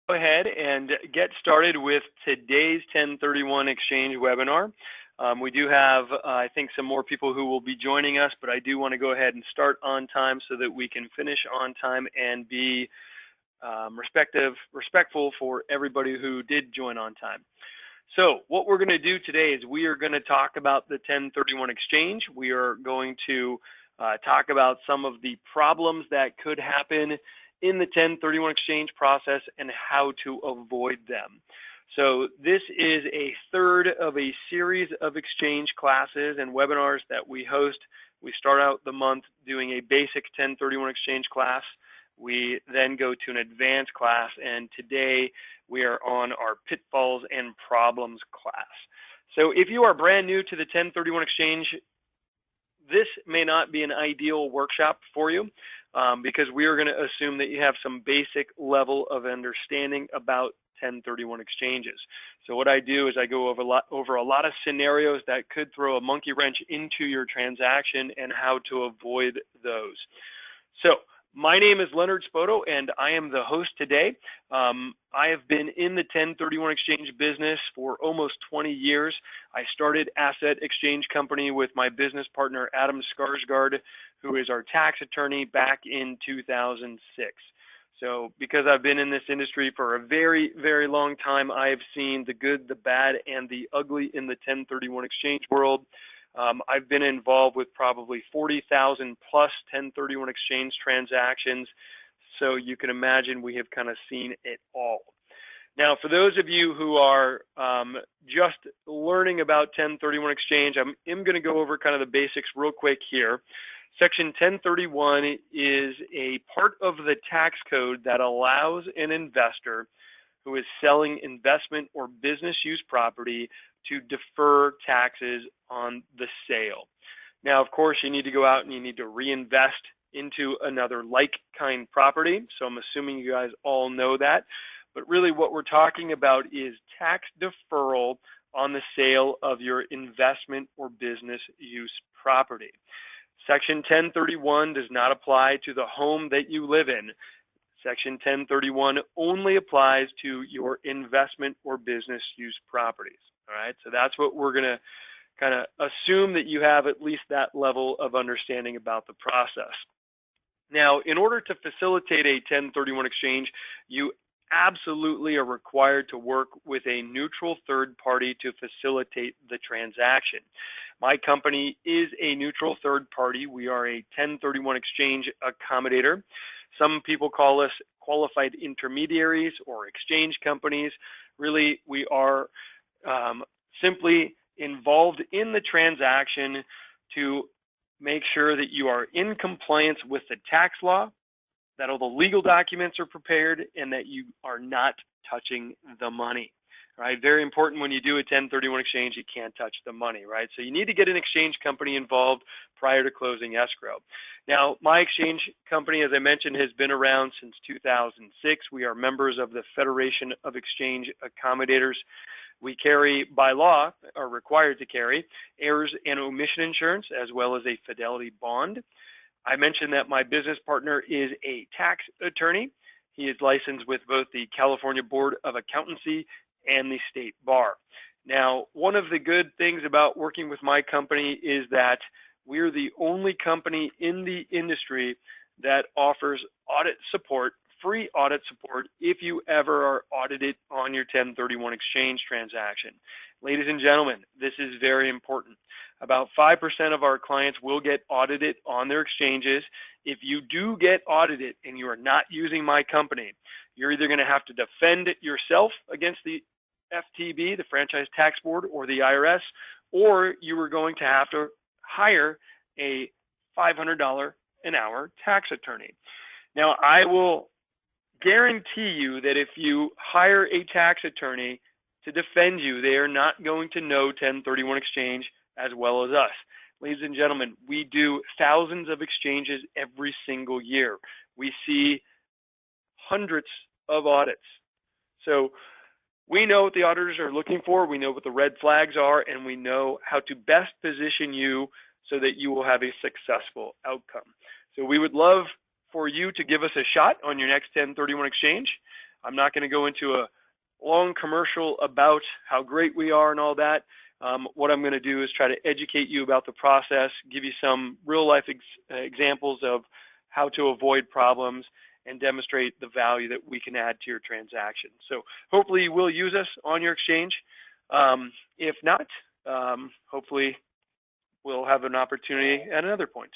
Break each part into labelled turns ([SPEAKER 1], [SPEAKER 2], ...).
[SPEAKER 1] Go ahead and get started with today's 1031 exchange webinar. We do have, I think, some more people who will be joining us, but I do want to go ahead and start on time so that we can finish on time and be respectful for everybody who did join on time. So what we're going to do today is we are going to talk about the 1031 exchange. We are going to talk about some of the problems that could happen in the 1031 exchange process and how to avoid them. So this is a third of a series of exchange classes and webinars that we host. We start out the month doing a basic 1031 exchange class. We then go to an advanced class, and today we are on our pitfalls and problems class. So if you are brand new to the 1031 exchange, this may not be an ideal workshop for you because we are going to assume that you have some basic level of understanding about 1031 exchanges. So what I do is I go over a lot of scenarios that could throw a monkey wrench into your transaction and how to avoid those. So my name is Leonard Spoto, and I am the host today. I have been in the 1031 exchange business for almost 20 years. I started Asset Exchange Company with my business partner, Adam Skarsgård, who is our tax attorney, back in 2006. So because I've been in this industry for a very, very long time, I have seen the good, the bad, and the ugly in the 1031 exchange world. I've been involved with probably 40,000 plus 1031 exchange transactions. So you can imagine we have kind of seen it all. Now, for those of you who are just learning about 1031 exchange, I'm going to go over kind of the basics real quick here. Section 1031 is a part of the tax code that allows an investor who is selling investment or business use property to defer taxes on the sale. Now, of course, you need to go out and you need to reinvest into another like-kind property. So I'm assuming you guys all know that. But really what we're talking about is tax deferral on the sale of your investment or business use property. Section 1031 does not apply to the home that you live in. Section 1031 only applies to your investment or business use properties. All right, so that's what we're going to kind of assume that you have at least that level of understanding about the process. Now, in order to facilitate a 1031 exchange, you absolutely are required to work with a neutral third party to facilitate the transaction. My company is a neutral third party. We are a 1031 exchange accommodator. Some people call us qualified intermediaries or exchange companies. Really, we are simply involved in the transaction to make sure that you are in compliance with the tax law, that all the legal documents are prepared, and that you are not touching the money. Right? Very important when you do a 1031 exchange, you can't touch the money, right? So you need to get an exchange company involved prior to closing escrow. Now, my exchange company, as I mentioned, has been around since 2006. We are members of the Federation of Exchange Accommodators. We carry, by law, are required to carry errors and omission insurance, as well as a fidelity bond. I mentioned that my business partner is a tax attorney. He is licensed with both the California Board of Accountancy and the state bar. Now, one of the good things about working with my company is that we're the only company in the industry that offers audit support, free audit support, if you ever are audited on your 1031 exchange transaction. Ladies and gentlemen, this is very important. About 5% of our clients will get audited on their exchanges. If you do get audited and you are not using my company, you're either going to have to defend yourself against the FTB, the Franchise Tax Board, or the IRS, or you are going to have to hire a $500 an hour tax attorney. Now, I will guarantee you that if you hire a tax attorney to defend you, they are not going to know 1031 exchange as well as us. Ladies and gentlemen, we do thousands of exchanges every single year. We see hundreds of audits. So we know what the auditors are looking for, we know what the red flags are, and we know how to best position you so that you will have a successful outcome. So we would love for you to give us a shot on your next 1031 exchange. I'm not going to go into a long commercial about how great we are and all that. What I'm going to do is try to educate you about the process, give you some real life examples of how to avoid problems, and demonstrate the value that we can add to your transaction. So hopefully you will use us on your exchange. If not, hopefully we'll have an opportunity at another point.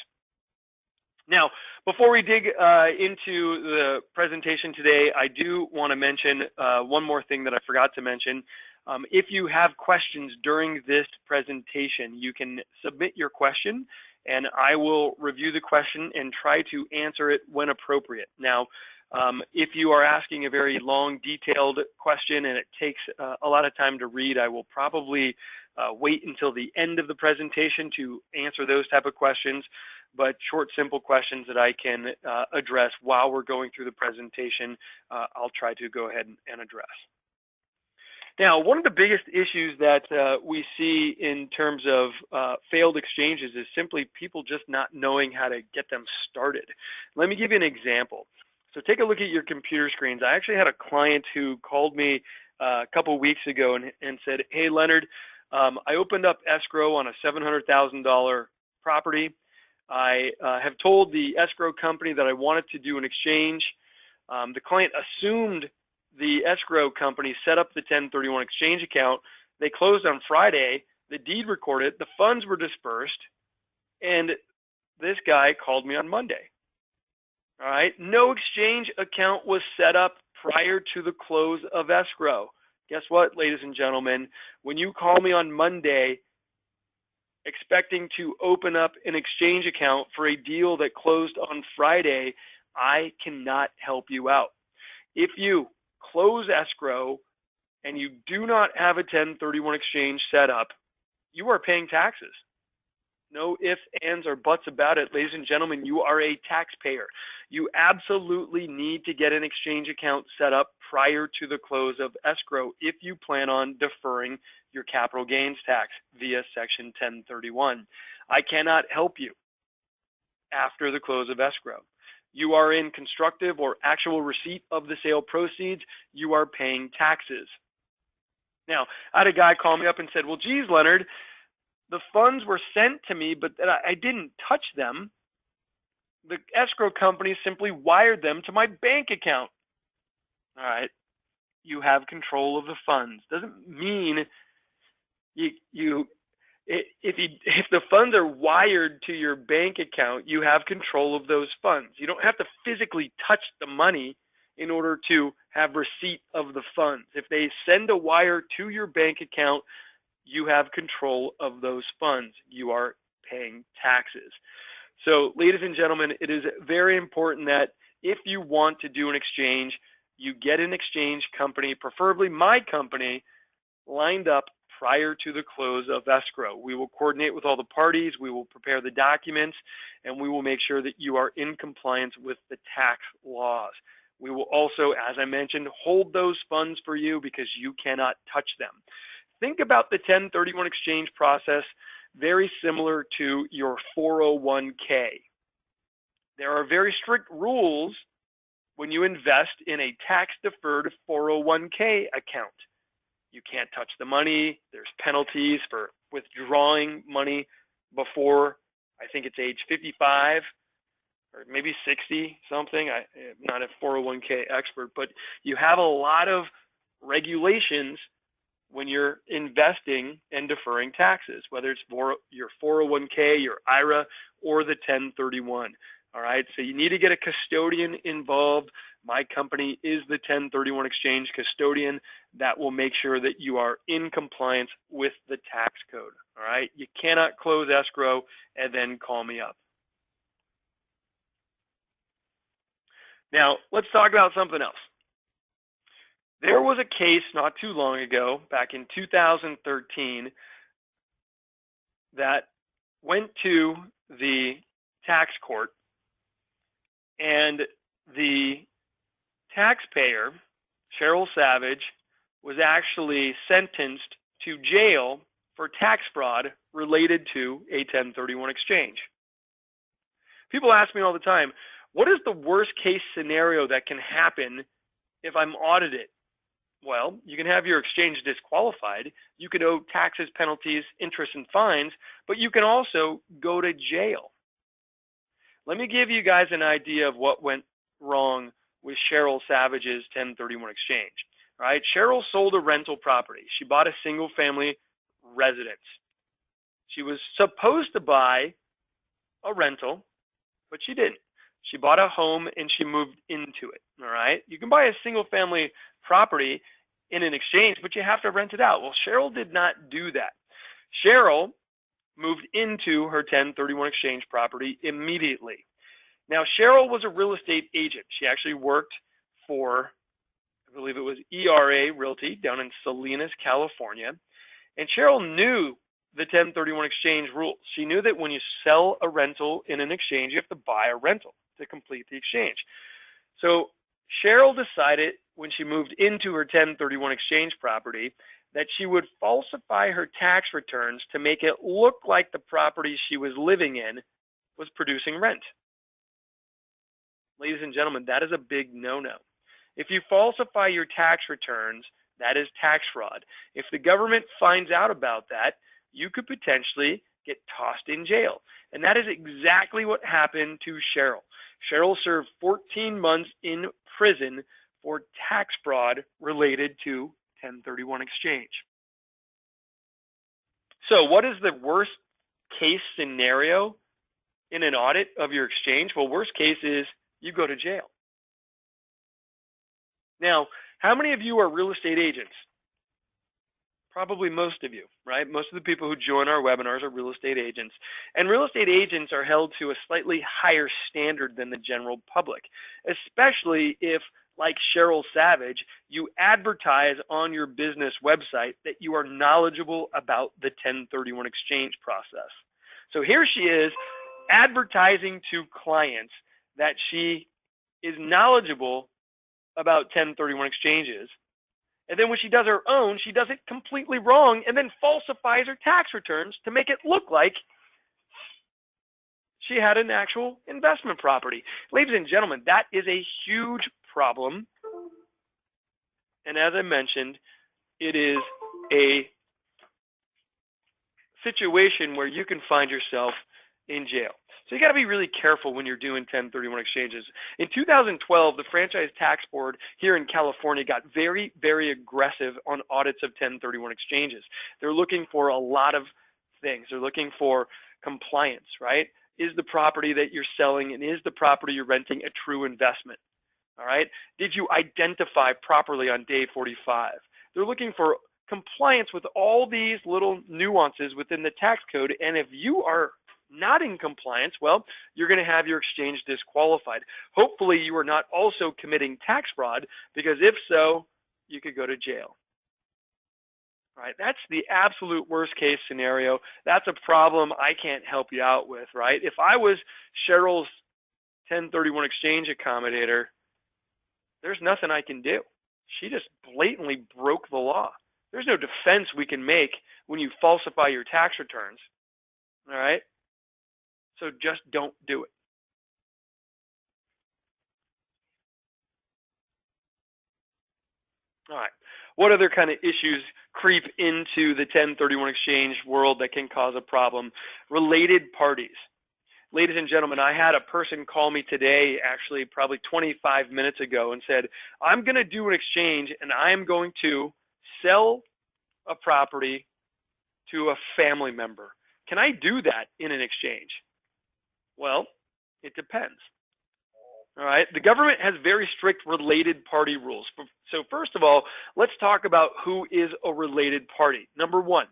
[SPEAKER 1] Now, before we dig into the presentation today, I do want to mention one more thing that I forgot to mention. If you have questions during this presentation, you can submit your question, and I will review the question and try to answer it when appropriate. Now, if you are asking a very long, detailed question and it takes a lot of time to read, I will probably wait until the end of the presentation to answer those type of questions. But short, simple questions that I can address while we're going through the presentation, I'll try to go ahead and address. Now, one of the biggest issues that we see in terms of failed exchanges is simply people just not knowing how to get them started. Let me give you an example. So take a look at your computer screens. I actually had a client who called me a couple of weeks ago and said, hey, Leonard, I opened up escrow on a $700,000 property. I have told the escrow company that I wanted to do an exchange. The client assumed the escrow company set up the 1031 exchange account. They closed on Friday. The deed recorded. The funds were dispersed. And this guy called me on Monday. All right. No exchange account was set up prior to the close of escrow. Guess what, ladies and gentlemen? When you call me on Monday expecting to open up an exchange account for a deal that closed on Friday, I cannot help you out. If you close escrow and you do not have a 1031 exchange set up, you are paying taxes. No ifs, ands, or buts about it. Ladies and gentlemen, you are a taxpayer. You absolutely need to get an exchange account set up prior to the close of escrow if you plan on deferring your capital gains tax via Section 1031. I cannot help you after the close of escrow. You are in constructive or actual receipt of the sale proceeds, you are paying taxes. Now, I had a guy call me up and said, well, geez, Leonard, the funds were sent to me, but I didn't touch them. The escrow company simply wired them to my bank account. All right, you have control of the funds. Doesn't mean if the funds are wired to your bank account, you have control of those funds. You don't have to physically touch the money in order to have receipt of the funds. If they send a wire to your bank account, you have control of those funds. You are paying taxes. So, ladies and gentlemen, it is very important that if you want to do an exchange, you get an exchange company, preferably my company, lined up prior to the close of escrow. We will coordinate with all the parties, we will prepare the documents, and we will make sure that you are in compliance with the tax laws. We will also, as I mentioned, hold those funds for you because you cannot touch them. Think about the 1031 exchange process very similar to your 401k. There are very strict rules when you invest in a tax-deferred 401k account. You can't touch the money. There's penalties for withdrawing money before, I think it's age 55 or maybe 60 something. I'm not a 401k expert, but you have a lot of regulations when you're investing and deferring taxes, whether it's for your 401k, your IRA, or the 1031. All right, so you need to get a custodian involved. My company is the 1031 exchange custodian that will make sure that you are in compliance with the tax code. All right, you cannot close escrow and then call me up. Now, let's talk about something else. There was a case not too long ago, back in 2013, that went to the tax court, and the taxpayer, Cheryl Savage, was actually sentenced to jail for tax fraud related to a 1031 exchange. People ask me all the time, what is the worst case scenario that can happen if I'm audited? Well, you can have your exchange disqualified. You could owe taxes, penalties, interest, and fines, but you can also go to jail. Let me give you guys an idea of what went wrong with Cheryl Savage's 1031 exchange. All right, Cheryl sold a rental property. She bought a single family residence. She was supposed to buy a rental, but she didn't. She bought a home and she moved into it. All right, you can buy a single family property in an exchange, but you have to rent it out. Well, Cheryl did not do that. Cheryl moved into her 1031 exchange property immediately. Now, Cheryl was a real estate agent. She actually worked for, I believe it was ERA Realty down in Salinas, California. And Cheryl knew the 1031 exchange rules. She knew that when you sell a rental in an exchange, you have to buy a rental to complete the exchange. So Cheryl decided when she moved into her 1031 exchange property that she would falsify her tax returns to make it look like the property she was living in was producing rent. Ladies and gentlemen, that is a big no-no. If you falsify your tax returns, that is tax fraud. If the government finds out about that, you could potentially get tossed in jail. And that is exactly what happened to Cheryl. Cheryl served 14 months in prison for tax fraud related to 1031 exchange. So what is the worst case scenario in an audit of your exchange? Well, worst case is you go to jail. Now, how many of you are real estate agents? Probably most of you, right? Most of the people who join our webinars are real estate agents. And real estate agents are held to a slightly higher standard than the general public, especially if, like Cheryl Savage, you advertise on your business website that you are knowledgeable about the 1031 exchange process. So here she is advertising to clients that she is knowledgeable about 1031 exchanges. And then when she does her own, she does it completely wrong and then falsifies her tax returns to make it look like she had an actual investment property. Ladies and gentlemen, that is a huge problem. And as I mentioned, it is a situation where you can find yourself in jail. So you got to be really careful when you're doing 1031 exchanges. In 2012, the Franchise Tax Board here in California got very, very aggressive on audits of 1031 exchanges. They're looking for a lot of things. They're looking for compliance, right? Is the property that you're selling and is the property you're renting a true investment? All right. Did you identify properly on day 45? They're looking for compliance with all these little nuances within the tax code. And if you are not in compliance, well, you're going to have your exchange disqualified. Hopefully you are not also committing tax fraud, because if so, you could go to jail. All right, that's the absolute worst case scenario. That's a problem I can't help you out with, right? If I was Cheryl's 1031 exchange accommodator, there's nothing I can do. She just blatantly broke the law. There's no defense we can make when you falsify your tax returns. All right? So just don't do it. All right. What other kind of issues creep into the 1031 exchange world that can cause a problem? Related parties. Ladies and gentlemen, I had a person call me today, actually probably 25 minutes ago, and said, I'm going to do an exchange and I'm going to sell a property to a family member. Can I do that in an exchange? Well, it depends. All right. The government has very strict related party rules. So first of all, let's talk about who is a related party. Number one,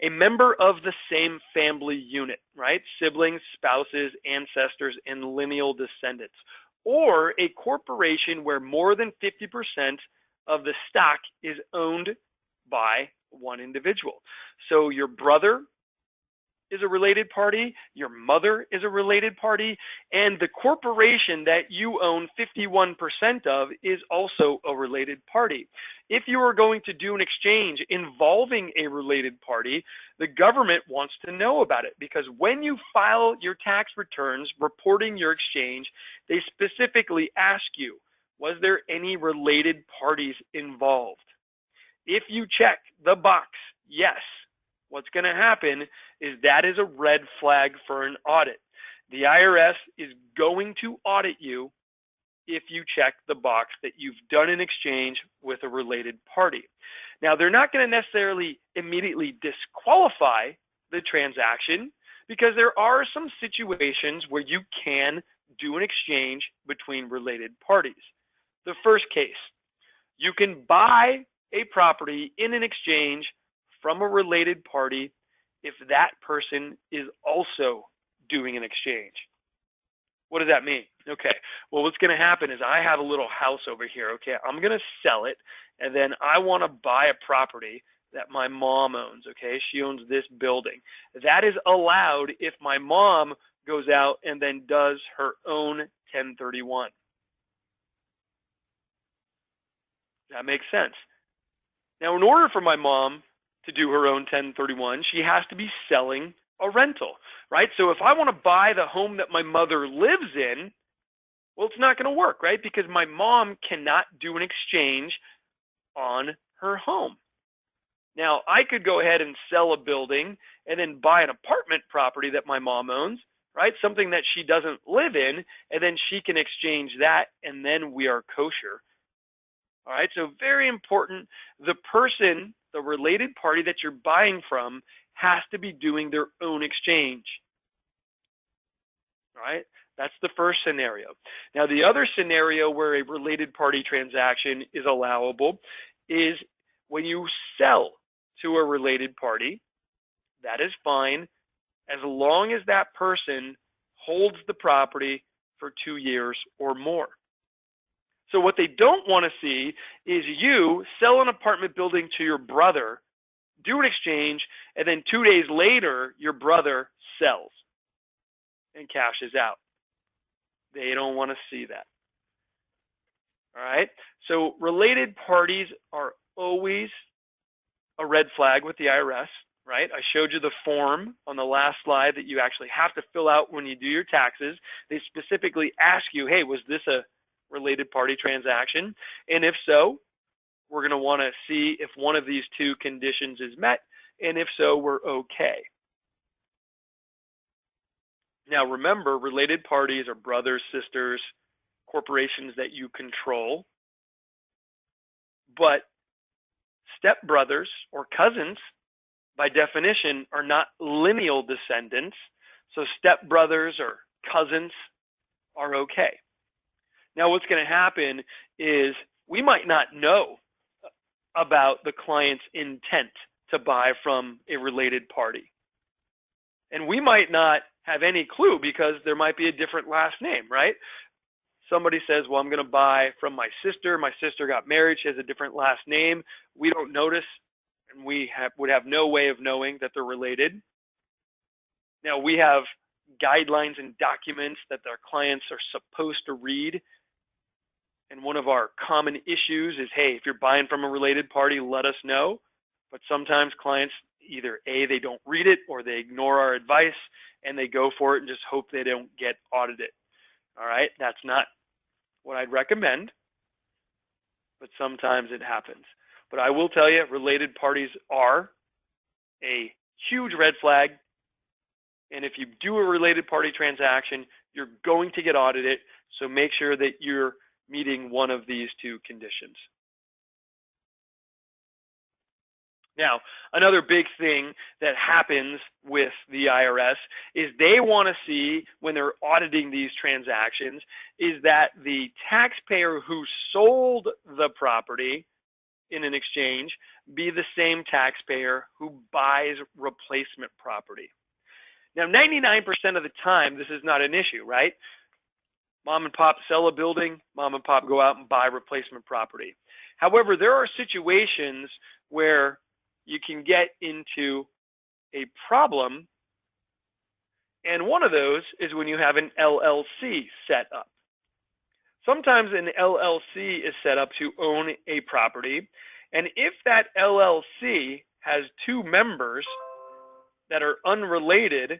[SPEAKER 1] a member of the same family unit, right? Siblings, spouses, ancestors, and lineal descendants. Or a corporation where more than 50% of the stock is owned by one individual. So your brother is a related party, your mother is a related party, and the corporation that you own 51% of is also a related party. If you are going to do an exchange involving a related party, the government wants to know about it, because when you file your tax returns reporting your exchange, they specifically ask you, Was there any related parties involved? If you check the box, yes, what's going to happen is that is a red flag for an audit. The IRS is going to audit you if you check the box that you've done an exchange with a related party. Now, they're not going to necessarily immediately disqualify the transaction because there are some situations where you can do an exchange between related parties. The first case, you can buy a property in an exchange from a related party if that person is also doing an exchange. What does that mean? Okay, well, what's going to happen is I have a little house over here. Okay, I'm going to sell it, and then I want to buy a property that my mom owns. Okay, she owns this building. That is allowed if my mom goes out and then does her own 1031. That makes sense. Now, in order for my mom to do her own 1031, she has to be selling a rental, right? So if I want to buy the home that my mother lives in, well, it's not going to work, right? Because my mom cannot do an exchange on her home. Now, I could go ahead and sell a building and then buy an apartment property that my mom owns, right? Something that she doesn't live in, and then she can exchange that, and then we are kosher. All right, so very important. The person, the related party that you're buying from, has to be doing their own exchange. All right, that's the first scenario. Now, the other scenario where a related party transaction is allowable is when you sell to a related party. That is fine as long as that person holds the property for 2 years or more. So what they don't want to see is you sell an apartment building to your brother, do an exchange, and then 2 days later, your brother sells and cashes out. They don't want to see that. All right? So related parties are always a red flag with the IRS, right? I showed you the form on the last slide that you actually have to fill out when you do your taxes. They specifically ask you, hey, was this a related party transaction? And if so, we're going to want to see if one of these two conditions is met, and if so, we're okay. Now remember, related parties are brothers, sisters, corporations that you control, but stepbrothers or cousins, by definition, are not lineal descendants, so stepbrothers or cousins are okay. Now, what's going to happen is we might not know about the client's intent to buy from a related party. And we might not have any clue because there might be a different last name, right? Somebody says, well, I'm going to buy from my sister. My sister got married. She has a different last name. We don't notice, and we would have no way of knowing that they're related. Now, we have guidelines and documents that our clients are supposed to read. And one of our common issues is, hey, if you're buying from a related party, let us know. But sometimes clients either A, they don't read it, or they ignore our advice and they go for it and just hope they don't get audited. All right, that's not what I'd recommend, but sometimes it happens. But I will tell you, related parties are a huge red flag. And if you do a related party transaction, you're going to get audited. So make sure that you're meeting one of these two conditions. Now, another big thing that happens with the IRS is they want to see, when they're auditing these transactions, is that the taxpayer who sold the property in an exchange be the same taxpayer who buys replacement property. Now, 99% of the time, this is not an issue, right? Mom and pop sell a building, mom and pop go out and buy replacement property. However, there are situations where you can get into a problem, and one of those is when you have an LLC set up. Sometimes an LLC is set up to own a property, and if that LLC has two members that are unrelated,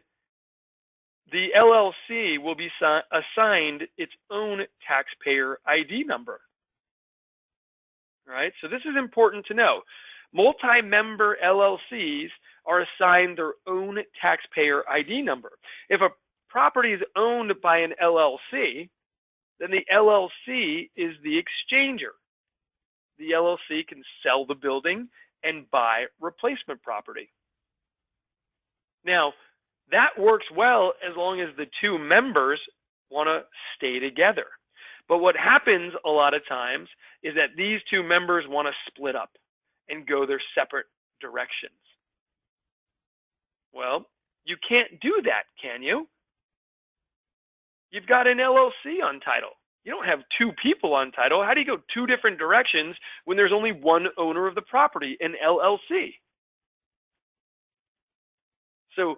[SPEAKER 1] the LLC will be assigned its own taxpayer ID number. All right, so this is important to know. Multi-member LLCs are assigned their own taxpayer ID number. If a property is owned by an LLC, then the LLC is the exchanger. The LLC can sell the building and buy replacement property. Now, that works well as long as the two members want to stay together. But what happens a lot of times is that these two members want to split up and go their separate directions. Well, you can't do that, can you? You've got an LLC on title. You don't have two people on title. How do you go two different directions when there's only one owner of the property, an LLC? So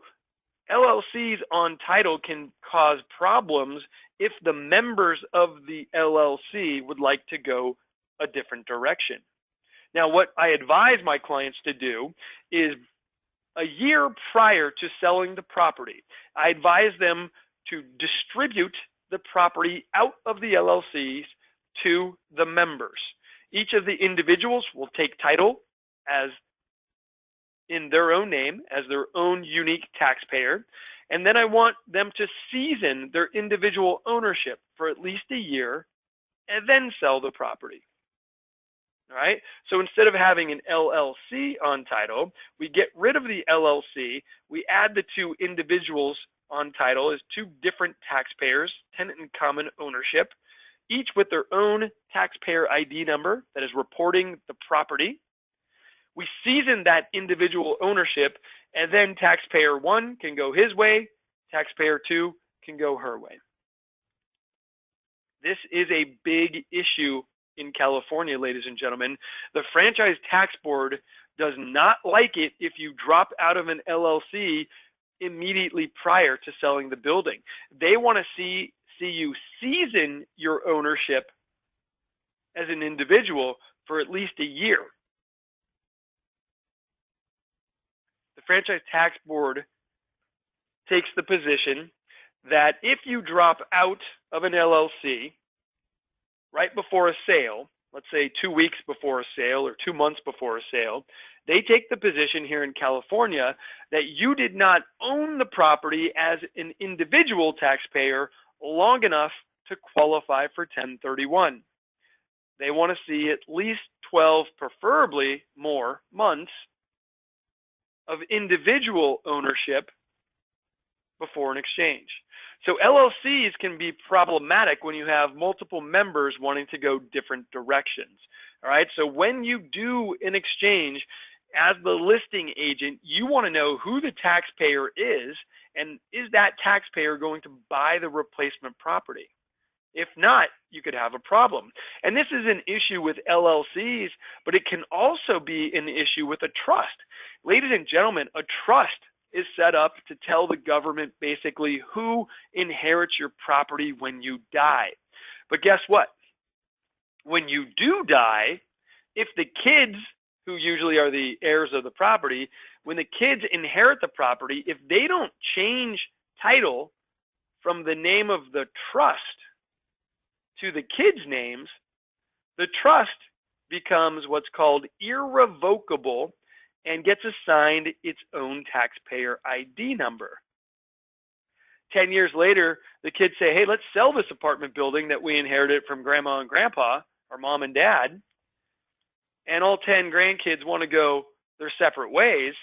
[SPEAKER 1] LLCs on title can cause problems if the members of the LLC would like to go a different direction. Now, what I advise my clients to do is a year prior to selling the property, I advise them to distribute the property out of the LLCs to the members. Each of the individuals will take title as in their own name, as their own unique taxpayer, and then I want them to season their individual ownership for at least a year and then sell the property. All right, so instead of having an LLC on title, we get rid of the LLC, we add the two individuals on title as two different taxpayers, tenant in common ownership, each with their own taxpayer ID number that is reporting the property. We season that individual ownership, and then taxpayer 1 can go his way, taxpayer 2 can go her way. This is a big issue in California, ladies and gentlemen. The Franchise Tax Board does not like it if you drop out of an LLC immediately prior to selling the building. They want to see you season your ownership as an individual for at least a year. The Franchise Tax Board takes the position that if you drop out of an LLC right before a sale, let's say 2 weeks before a sale or 2 months before a sale, they take the position here in California that you did not own the property as an individual taxpayer long enough to qualify for 1031. They want to see at least 12, preferably more, months of individual ownership before an exchange. So LLCs can be problematic when you have multiple members wanting to go different directions. All right, so when you do an exchange, as the listing agent, you want to know who the taxpayer is, and is that taxpayer going to buy the replacement property? If not, you could have a problem. And this is an issue with LLCs, but it can also be an issue with a trust. Ladies and gentlemen, a trust is set up to tell the government basically who inherits your property when you die. But guess what? When you do die, if the kids, who usually are the heirs of the property, when the kids inherit the property, if they don't change title from the name of the trust to the kids' names, the trust becomes what's called irrevocable and gets assigned its own taxpayer ID number. 10 years later, the kids say, hey, let's sell this apartment building that we inherited from grandma and grandpa, or mom and dad, and all 10 grandkids want to go their separate ways.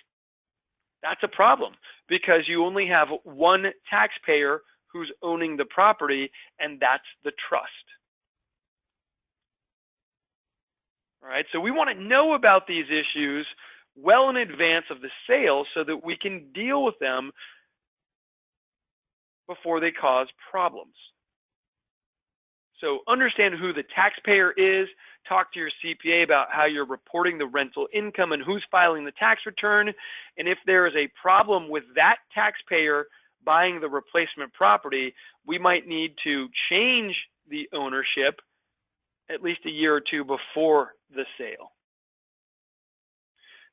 [SPEAKER 1] That's a problem because you only have one taxpayer who's owning the property, and that's the trust. All right, so we want to know about these issues well in advance of the sale so that we can deal with them before they cause problems. So understand who the taxpayer is, talk to your CPA about how you're reporting the rental income and who's filing the tax return, and if there is a problem with that taxpayer buying the replacement property, we might need to change the ownership at least a year or two before the sale.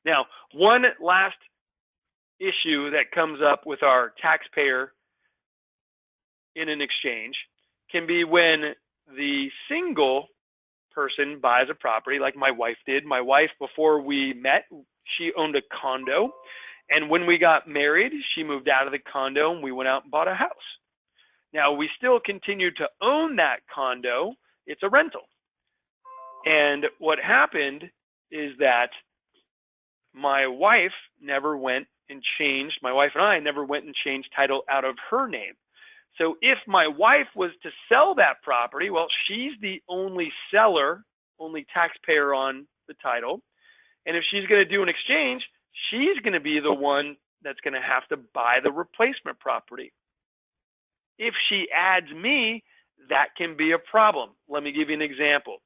[SPEAKER 1] Now, one last issue that comes up with our taxpayer in an exchange can be when the single person buys a property like my wife did. My wife, before we met, she owned a condo. And when we got married, she moved out of the condo and we went out and bought a house. Now, we still continue to own that condo. It's a rental. And what happened is that my wife never went and changed, my wife and I never went and changed title out of her name. So if my wife was to sell that property, well, she's the only seller, only taxpayer on the title. And if she's going to do an exchange, she's going to be the one that's going to have to buy the replacement property. If she adds me, that can be a problem. Let me give you an example.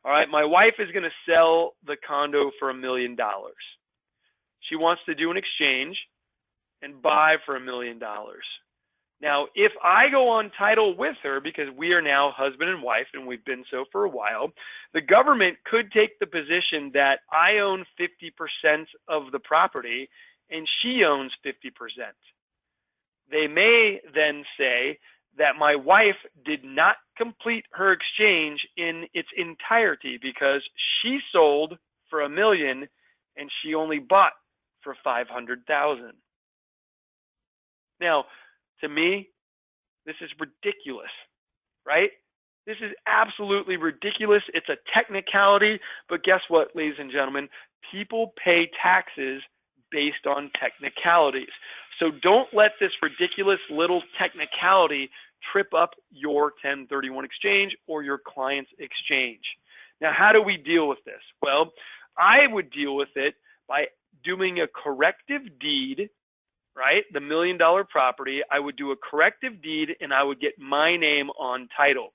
[SPEAKER 1] All right, my wife is going to sell the condo for $1 million. She wants to do an exchange and buy for $1 million. Now, if I go on title with her, because we are now husband and wife, and we've been so for a while, the government could take the position that I own 50% of the property and she owns 50%. They may then say that my wife did not complete her exchange in its entirety because she sold for $1 million and she only bought for $500,000. Now, to me, this is ridiculous, right? This is absolutely ridiculous. It's a technicality, but guess what, ladies and gentlemen? People pay taxes based on technicalities. So don't let this ridiculous little technicality trip up your 1031 exchange or your client's exchange. Now, how do we deal with this? Well, I would deal with it by doing a corrective deed, right? The $1 million property, I would do a corrective deed and I would get my name on title.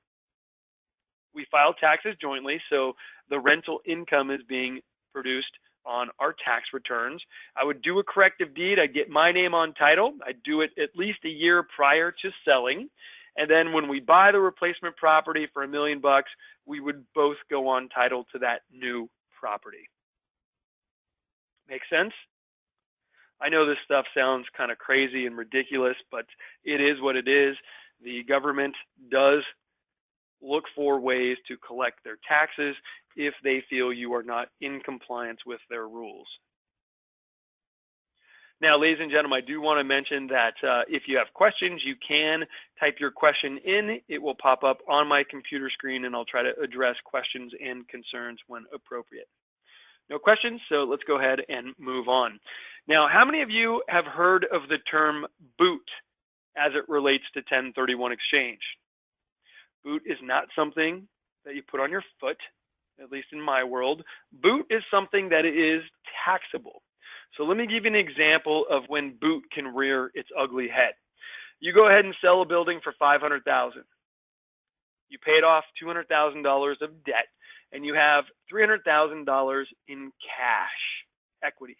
[SPEAKER 1] We file taxes jointly, so the rental income is being produced on our tax returns. I would do a corrective deed. I'd get my name on title. I'd do it at least a year prior to selling. And then when we buy the replacement property for $1 million, we would both go on title to that new property. Make sense? I know this stuff sounds kind of crazy and ridiculous, but it is what it is. The government does look for ways to collect their taxes if they feel you are not in compliance with their rules. Now, ladies and gentlemen, I do want to mention that if you have questions, you can type your question in. It will pop up on my computer screen, and I'll try to address questions and concerns when appropriate. No questions, so let's go ahead and move on. Now, how many of you have heard of the term boot as it relates to 1031 exchange? Boot is not something that you put on your foot, at least in my world. Boot is something that is taxable. So let me give you an example of when boot can rear its ugly head. You go ahead and sell a building for $500,000. You paid off $200,000 of debt, and you have $300,000 in cash equity.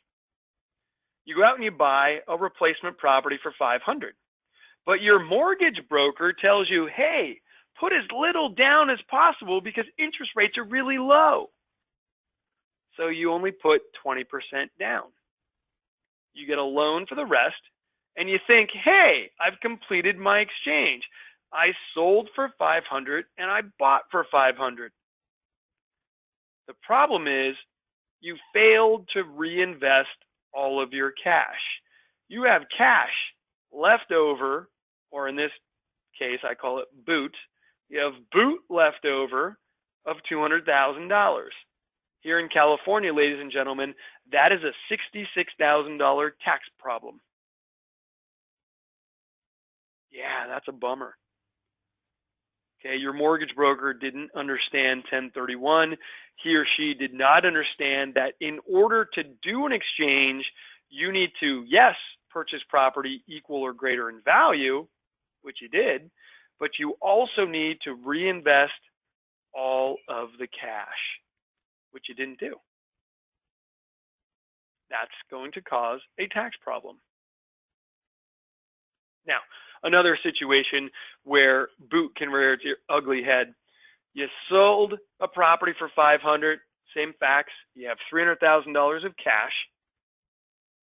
[SPEAKER 1] You go out and you buy a replacement property for $500,000, but your mortgage broker tells you, hey, put as little down as possible because interest rates are really low. So you only put 20% down. You get a loan for the rest, and you think, hey, I've completed my exchange. I sold for $500,000 and I bought for $500,000. The problem is you failed to reinvest all of your cash. You have cash left over, or in this case, I call it boot. You have boot left over of $200,000. Here in California, ladies and gentlemen, that is a $66,000 tax problem. Yeah, that's a bummer. Okay, your mortgage broker didn't understand 1031. He or she did not understand that in order to do an exchange, you need to, yes, purchase property equal or greater in value, which you did, but you also need to reinvest all of the cash, which you didn't do. That's going to cause a tax problem. Now, another situation where boot can rear its ugly head. You sold a property for $500,000, same facts. You have $300,000 of cash,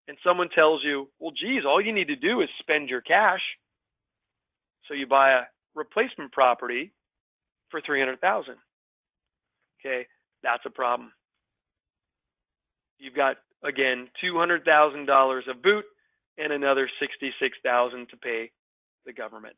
[SPEAKER 1] and someone tells you, well, geez, all you need to do is spend your cash. So you buy a replacement property for $300,000. Okay, that's a problem. You've got, again, $200,000 of boot and another $66,000 to pay the government.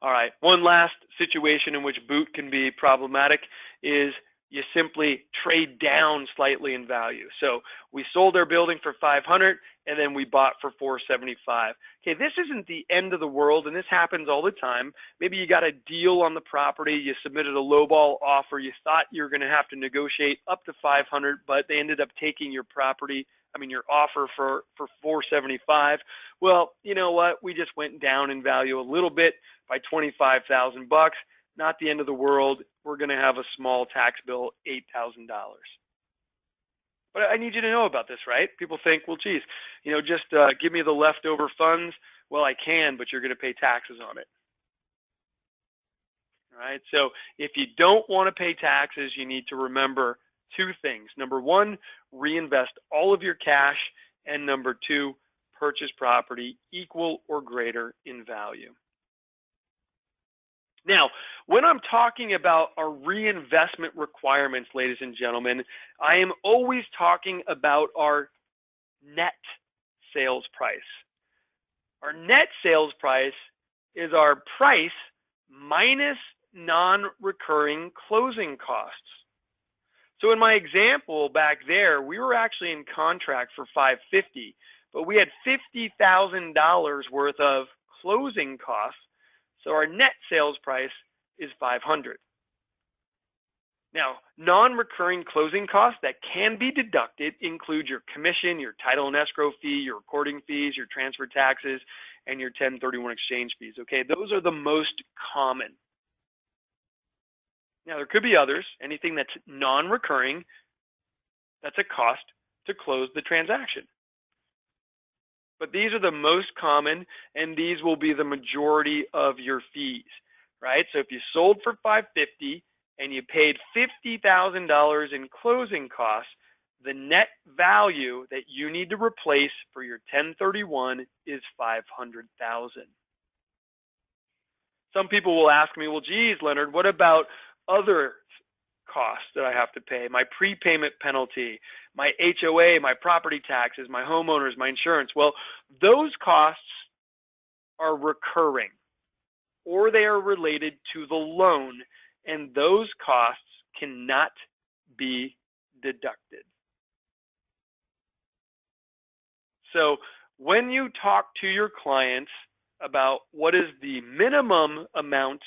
[SPEAKER 1] All right, one last situation in which boot can be problematic is you simply trade down slightly in value. So we sold our building for $500 and then we bought for $475. Okay, this isn't the end of the world, and this happens all the time. Maybe you got a deal on the property, you submitted a lowball offer, you thought you were going to have to negotiate up to $500, but they ended up taking your your offer for $475. Well, you know what? We just went down in value a little bit by $25,000 bucks. Not the end of the world. We're going to have a small tax bill, $8,000. But I need you to know about this, right? People think, well, geez, just give me the leftover funds. Well, I can, but you're going to pay taxes on it. All right. So if you don't want to pay taxes, you need to remember two things. Number one, reinvest all of your cash. And number two, purchase property equal or greater in value. Now, when I'm talking about our reinvestment requirements, ladies and gentlemen, I am always talking about our net sales price. Our net sales price is our price minus non-recurring closing costs. So in my example back there, we were actually in contract for $550, but we had $50,000 worth of closing costs. So our net sales price is $500. Now, non-recurring closing costs that can be deducted include your commission, your title and escrow fee, your recording fees, your transfer taxes, and your 1031 exchange fees. Okay, those are the most common. Now, there could be others. Anything that's non-recurring, that's a cost to close the transaction. But these are the most common, and these will be the majority of your fees, right? So if you sold for $550 and you paid $50,000 in closing costs, the net value that you need to replace for your 1031 is $500,000. Some people will ask me, well, geez, Leonard, what about other costs that I have to pay? My prepayment penalty, my HOA, my property taxes, my homeowners, my insurance. Well, those costs are recurring, or they are related to the loan, and those costs cannot be deducted. So when you talk to your clients about what is the minimum amount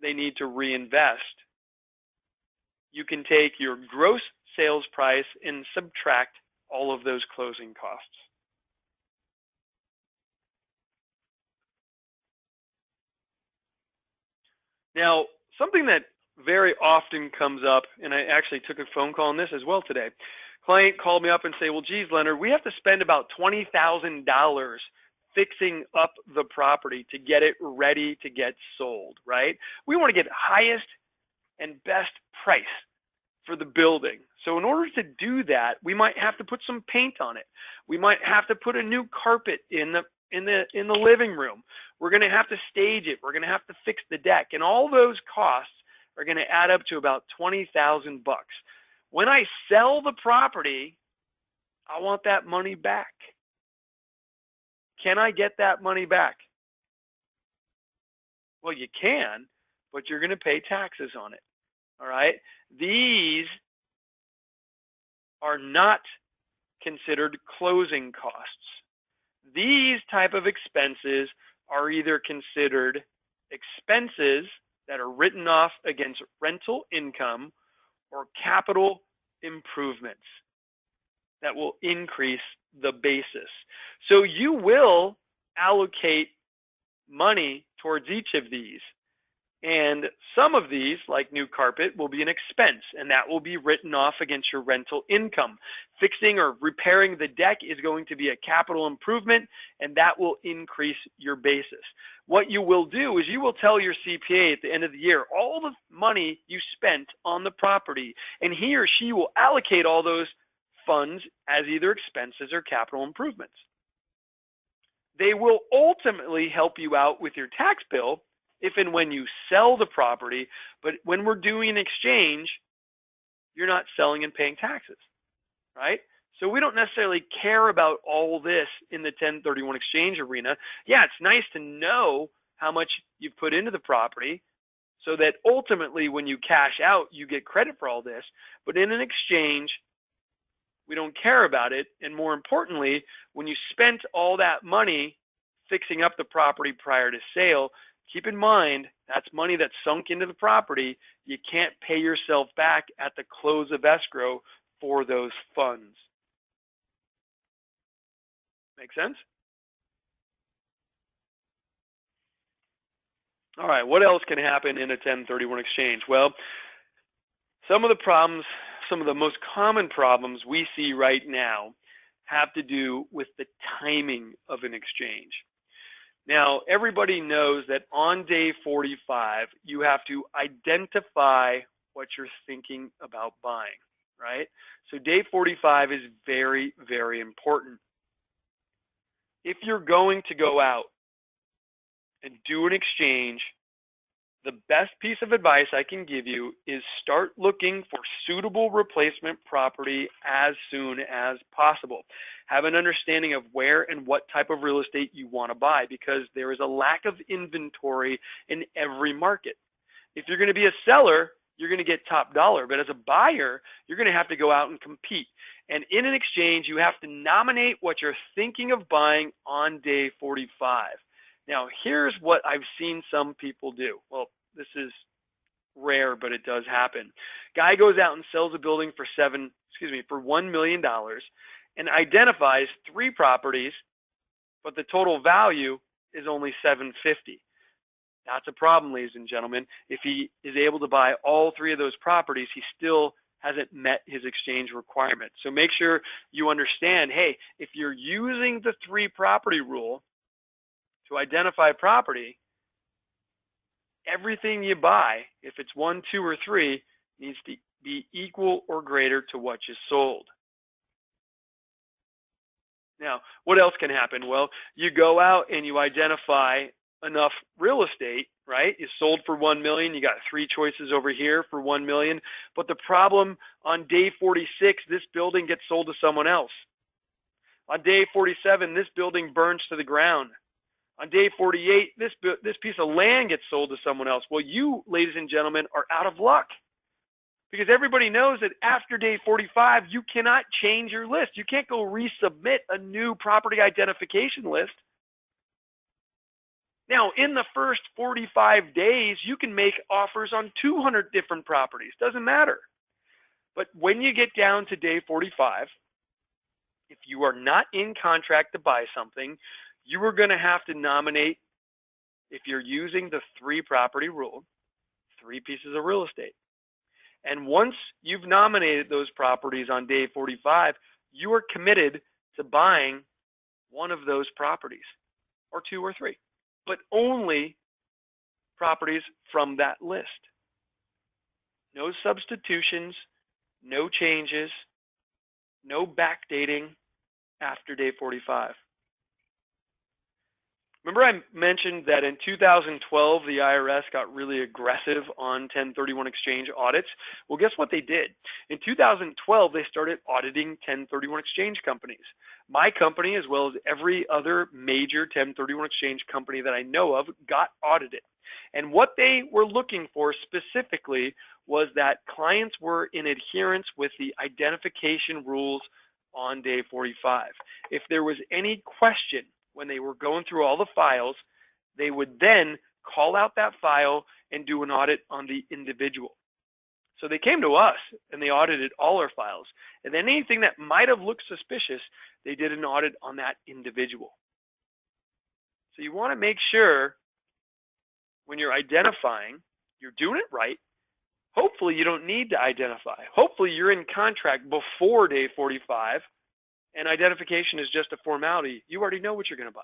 [SPEAKER 1] they need to reinvest, you can take your gross sales price and subtract all of those closing costs. Now, something that very often comes up, and I actually took a phone call on this as well today. Client called me up and say, well, geez, Leonard, we have to spend about $20,000 fixing up the property to get it ready to get sold, right? We want to get highest and best price for the building. So in order to do that, we might have to put some paint on it. We might have to put a new carpet in the living room. We're going to have to stage it. We're going to have to fix the deck, and all those costs are going to add up to about $20,000 bucks. When I sell the property, I want that money back. Can I get that money back? Well, you can, but you're going to pay taxes on it. All right? These are not considered closing costs. These type of expenses are either considered expenses that are written off against rental income or capital improvements that will increase the basis. So you will allocate money towards each of these. And some of these, like new carpet, will be an expense, and that will be written off against your rental income. Fixing or repairing the deck is going to be a capital improvement, and that will increase your basis. What you will do is you will tell your CPA at the end of the year all the money you spent on the property, and he or she will allocate all those funds as either expenses or capital improvements. They will ultimately help you out with your tax bill if and when you sell the property. But when we're doing an exchange, you're not selling and paying taxes, right? So we don't necessarily care about all this in the 1031 exchange arena. Yeah, it's nice to know how much you've put into the property so that ultimately when you cash out, you get credit for all this. But in an exchange, we don't care about it. And more importantly, when you spent all that money fixing up the property prior to sale, keep in mind that's money that's sunk into the property. You can't pay yourself back at the close of escrow for those funds. Make sense? All right, what else can happen in a 1031 exchange? Well, some of the problems, some of the most common problems we see right now have to do with the timing of an exchange. Now, everybody knows that on day 45, you have to identify what you're thinking about buying, right? So day 45 is very, very important. If you're going to go out and do an exchange, the best piece of advice I can give you is start looking for suitable replacement property as soon as possible. Have an understanding of where and what type of real estate you want to buy, because there is a lack of inventory in every market. If you're going to be a seller, you're going to get top dollar, but as a buyer, you're going to have to go out and compete. And in an exchange, you have to nominate what you're thinking of buying on day 45. Now, here's what I've seen some people do. Well, this is rare, but it does happen. Guy goes out and sells a building for $1 million and identifies 3 properties, but the total value is only $750,000. That's a problem, ladies and gentlemen. If he is able to buy all 3 of those properties, he still hasn't met his exchange requirement. So make sure you understand, hey, if you're using the 3 property rule to identify property, everything you buy, if it's 1, 2, or 3, needs to be equal or greater to what you sold. Now, what else can happen? Well, you go out and you identify enough real estate, right? You sold for $1 million. You got 3 choices over here for $1 million. But the problem on day 46, this building gets sold to someone else. On day 47, this building burns to the ground. On day 48, this piece of land gets sold to someone else. Well, you, ladies and gentlemen, are out of luck, because everybody knows that after day 45, you cannot change your list. You can't go resubmit a new property identification list. Now, in the first 45 days, you can make offers on 200 different properties. Doesn't matter. But when you get down to day 45, if you are not in contract to buy something, you are going to have to nominate, if you're using the 3 property rule, 3 pieces of real estate. And once you've nominated those properties on day 45, you are committed to buying one of those properties, or 2 or 3, but only properties from that list. No substitutions, no changes, no backdating after day 45. Remember I mentioned that in 2012, the IRS got really aggressive on 1031 exchange audits? Well, guess what they did? In 2012, they started auditing 1031 exchange companies. My company, as well as every other major 1031 exchange company that I know of, got audited. And what they were looking for specifically was that clients were in adherence with the identification rules on day 45. If there was any question when they were going through all the files, they would then call out that file and do an audit on the individual. So they came to us and they audited all our files. And then anything that might have looked suspicious, they did an audit on that individual. So you want to make sure when you're identifying, you're doing it right. Hopefully you don't need to identify. Hopefully you're in contract before day 45, and identification is just a formality. You already know what you're going to buy.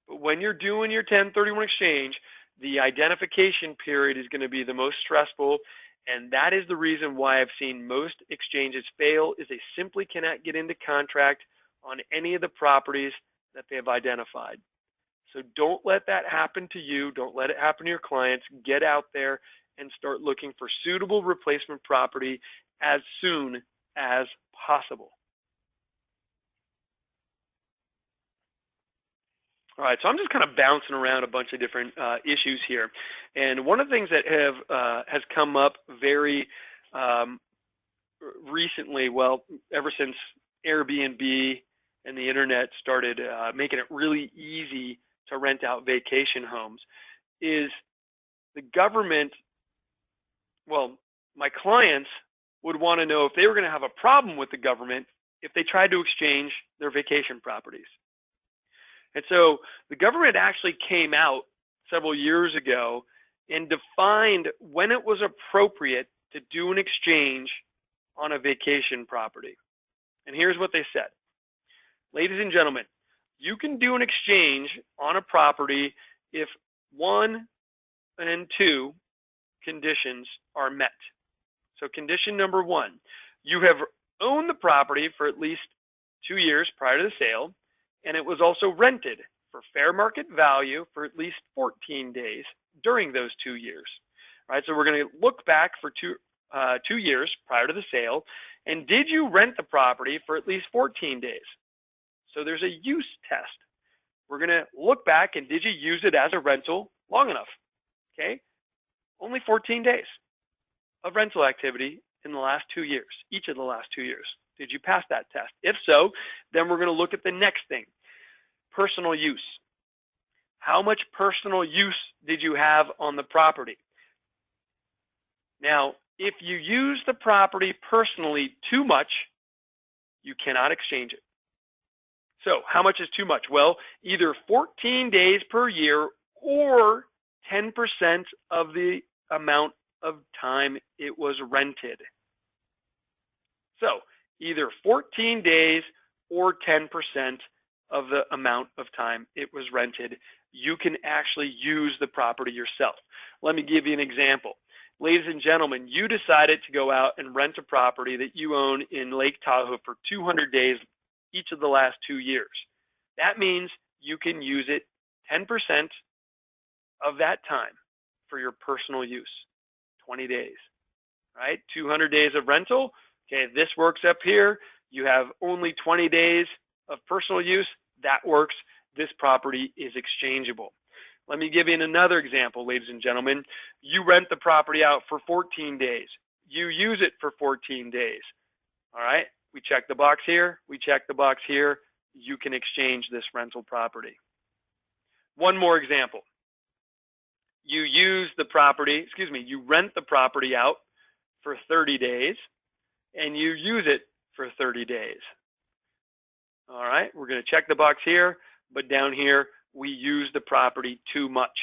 [SPEAKER 1] But when you're doing your 1031 exchange, the identification period is going to be the most stressful, and that is the reason why I've seen most exchanges fail, is they simply cannot get into contract on any of the properties that they have identified. So don't let that happen to you. Don't let it happen to your clients. Get out there and start looking for suitable replacement property as soon as possible. All right, so I'm just kind of bouncing around a bunch of different issues here, and one of the things that has come up very recently, well, ever since Airbnb and the internet started making it really easy to rent out vacation homes, is the government, well, my clients would want to know if they were going to have a problem with the government if they tried to exchange their vacation properties. And so the government actually came out several years ago and defined when it was appropriate to do an exchange on a vacation property. And here's what they said. Ladies and gentlemen, you can do an exchange on a property if 1 and 2 conditions are met. So condition number 1, you have owned the property for at least 2 years prior to the sale, and it was also rented for fair market value for at least 14 days during those 2 years. All right, so we're going to look back for 2 years prior to the sale, and did you rent the property for at least 14 days? So there's a use test. We're going to look back, and did you use it as a rental long enough? Okay, only 14 days of rental activity in the last 2 years, each of the last 2 years. Did you pass that test? If so, then we're going to look at the next thing, personal use. How much personal use did you have on the property? Now, if you use the property personally too much, you cannot exchange it. So how much is too much? Well, either 14 days per year or 10% of the amount of time it was rented. So either 14 days or 10% of the amount of time it was rented. You can actually use the property yourself. Let me give you an example. Ladies and gentlemen, you decided to go out and rent a property that you own in Lake Tahoe for 200 days each of the last 2 years. That means you can use it 10% of that time for your personal use, 20 days, right? 200 days of rental. Okay, this works up here. You have only 20 days of personal use. That works. This property is exchangeable. Let me give you another example, ladies and gentlemen. You rent the property out for 14 days. You use it for 14 days. All right, we check the box here. We check the box here. You can exchange this rental property. One more example. You use the property, you rent the property out for 30 days and you use it for 30 days. All right, we're going to check the box here, but down here, we use the property too much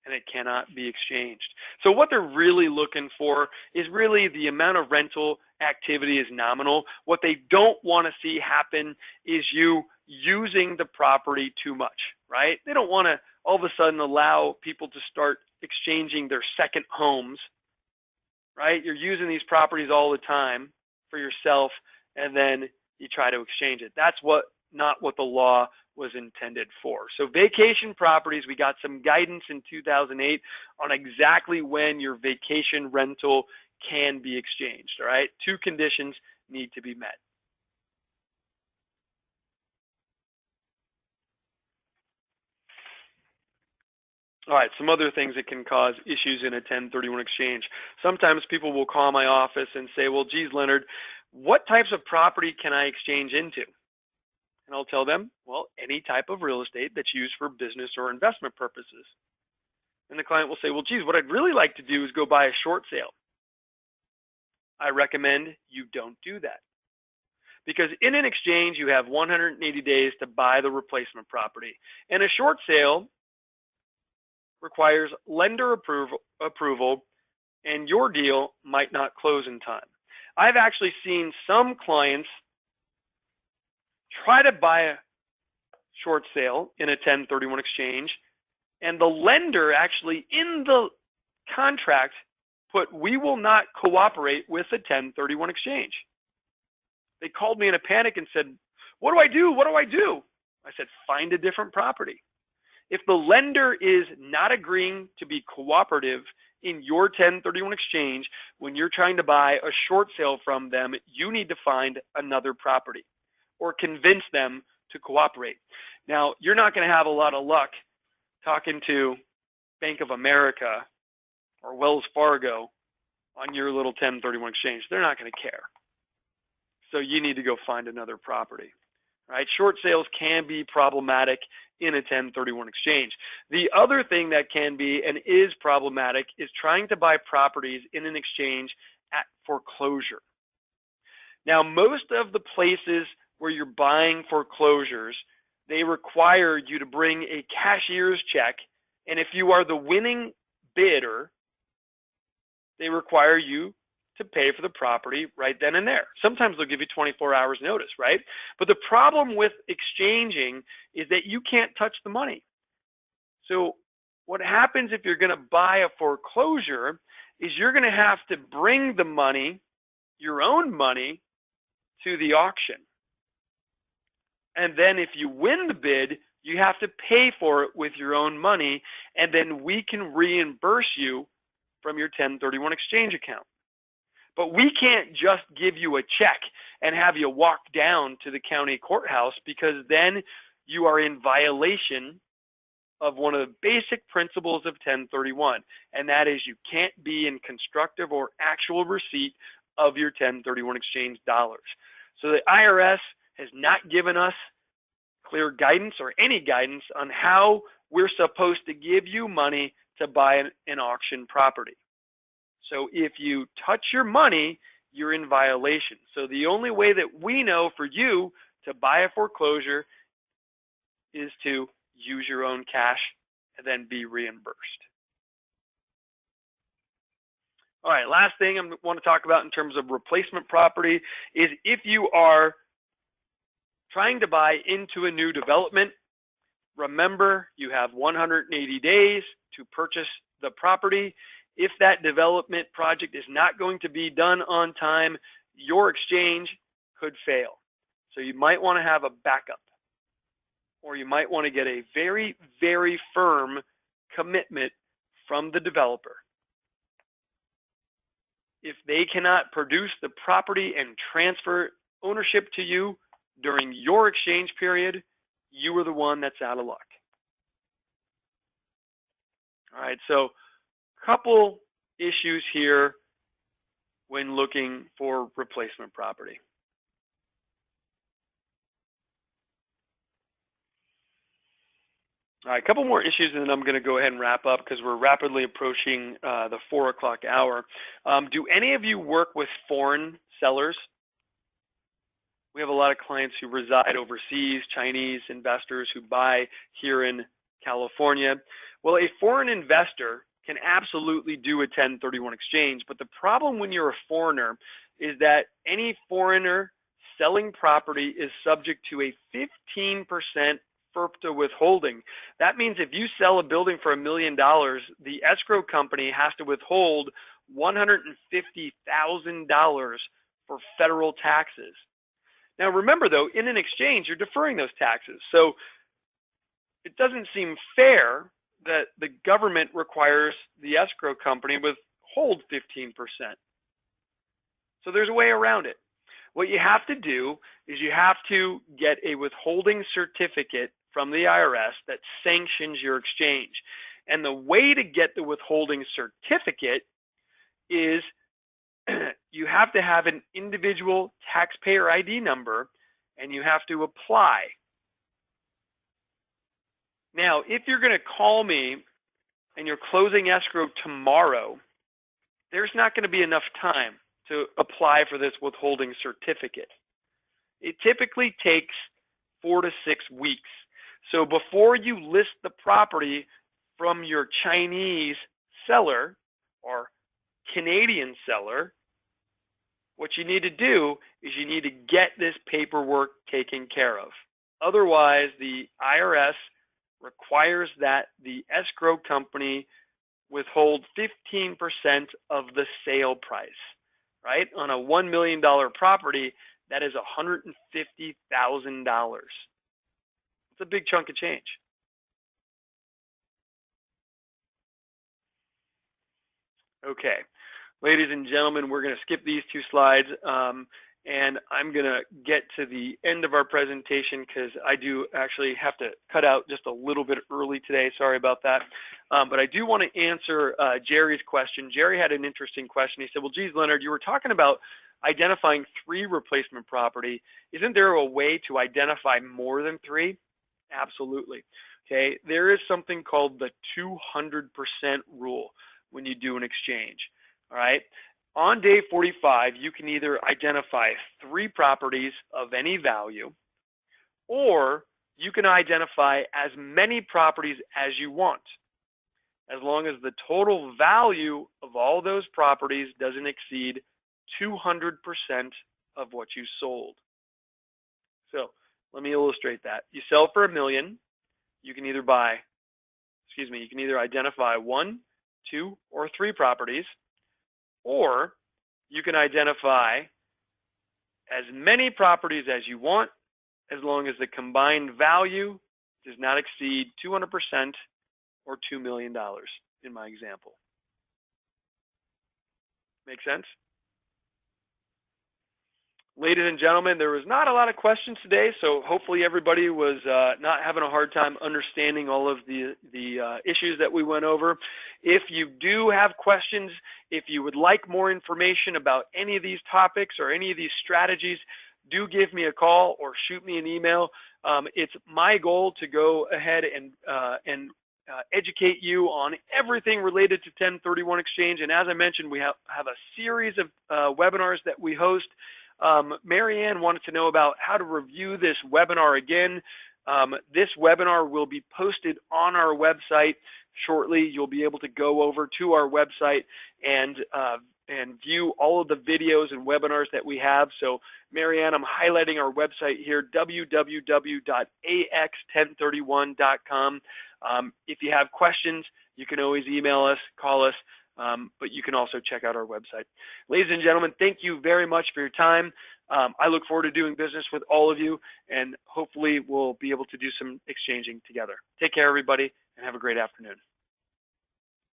[SPEAKER 1] and it cannot be exchanged. So what they're really looking for is really the amount of rental activity is nominal. What they don't want to see happen is you using the property too much, right? They don't want to all of a sudden allow people to start exchanging their second homes, right? You're using these properties all the time for yourself and then you try to exchange it. That's not what the law was intended for. So vacation properties, we got some guidance in 2008 on exactly when your vacation rental can be exchanged, all right? 2 conditions need to be met. All right, some other things that can cause issues in a 1031 exchange. Sometimes people will call my office and say, well, geez, Leonard, what types of property can I exchange into? And I'll tell them, well, any type of real estate that's used for business or investment purposes. And the client will say, well, geez, what I'd really like to do is go buy a short sale. I recommend you don't do that. Because in an exchange, you have 180 days to buy the replacement property. And a short sale requires lender approval, and your deal might not close in time. I've actually seen some clients try to buy a short sale in a 1031 exchange, and the lender actually in the contract put, we will not cooperate with a 1031 exchange. They called me in a panic and said, what do I do? What do I do? I said, find a different property. If the lender is not agreeing to be cooperative in your 1031 exchange when you're trying to buy a short sale from them, you need to find another property or convince them to cooperate. Now, you're not going to have a lot of luck talking to Bank of America or Wells Fargo on your little 1031 exchange. They're not going to care. So you need to go find another property. Right? Short sales can be problematic in a 1031 exchange. The other thing that can be and is problematic is trying to buy properties in an exchange at foreclosure. Now, most of the places where you're buying foreclosures, they require you to bring a cashier's check, and if you are the winning bidder, they require you to pay for the property right then and there. Sometimes they'll give you 24 hours notice, right? But the problem with exchanging is that you can't touch the money. So what happens if you're going to buy a foreclosure is you're going to have to bring the money, your own money, to the auction. And then if you win the bid, you have to pay for it with your own money, and then we can reimburse you from your 1031 exchange account. But we can't just give you a check and have you walk down to the county courthouse, because then you are in violation of one of the basic principles of 1031, and that is you can't be in constructive or actual receipt of your 1031 exchange dollars. So the IRS has not given us clear guidance or any guidance on how we're supposed to give you money to buy an auction property. So if you touch your money, you're in violation. So the only way that we know for you to buy a foreclosure is to use your own cash and then be reimbursed. All right, last thing I want to talk about in terms of replacement property is if you are trying to buy into a new development, remember you have 180 days to purchase the property. If that development project is not going to be done on time, your exchange could fail. So you might want to have a backup, or you might want to get a very, very firm commitment from the developer. If they cannot produce the property and transfer ownership to you during your exchange period, you are the one that's out of luck. All right, so couple issues here when looking for replacement property. All right, a couple more issues, and then I'm going to go ahead and wrap up because we're rapidly approaching the 4 o'clock hour. Do any of you work with foreign sellers? We have a lot of clients who reside overseas, Chinese investors who buy here in California. Well, a foreign investor can absolutely do a 1031 exchange, but the problem when you're a foreigner is that any foreigner selling property is subject to a 15% FIRPTA withholding. That means if you sell a building for $1 million, the escrow company has to withhold $150,000 for federal taxes. Now remember though, in an exchange, you're deferring those taxes. So it doesn't seem fair that the government requires the escrow company withhold 15%. So there's a way around it. What you have to do is you have to get a withholding certificate from the IRS that sanctions your exchange. And the way to get the withholding certificate is you have to have an individual taxpayer ID number, and you have to apply. Now, if you're going to call me and you're closing escrow tomorrow, there's not going to be enough time to apply for this withholding certificate. It typically takes 4 to 6 weeks. So before you list the property from your Chinese seller or Canadian seller, what you need to do is you need to get this paperwork taken care of. Otherwise, the IRS requires that the escrow company withhold 15% of the sale price, right? On a $1 million property, that is $150,000. That's a big chunk of change. Okay, ladies and gentlemen, we're going to skip these 2 slides, and I'm going to get to the end of our presentation because I do actually have to cut out just a little bit early today. Sorry about that. But I do want to answer Jerry's question. Jerry had an interesting question. He said, well, geez, Leonard, you were talking about identifying 3 replacement property. Isn't there a way to identify more than 3? Absolutely. Okay, there is something called the 200% rule when you do an exchange. All right. On day 45, you can either identify 3 properties of any value, or you can identify as many properties as you want, as long as the total value of all those properties doesn't exceed 200% of what you sold. So let me illustrate that. You sell for $1 million. You can either identify 1, 2, or 3 properties, or you can identify as many properties as you want, as long as the combined value does not exceed 200% or $2 million in my example. Make sense? Ladies and gentlemen, there was not a lot of questions today, so hopefully everybody was not having a hard time understanding all of the issues that we went over. If you do have questions, if you would like more information about any of these topics or any of these strategies, do give me a call or shoot me an email. It's my goal to go ahead and educate you on everything related to 1031 exchange. And as I mentioned, we have a series of webinars that we host. Marianne wanted to know about how to review this webinar again. This webinar will be posted on our website shortly. You'll be able to go over to our website and view all of the videos and webinars that we have. So Marianne, I'm highlighting our website here, www.ax1031.com. If you have questions, you can always email us, call us. But you can also check out our website. Ladies and gentlemen, thank you very much for your time. I look forward to doing business with all of you, and hopefully we'll be able to do some exchanging together. Take care, everybody, and have a great afternoon.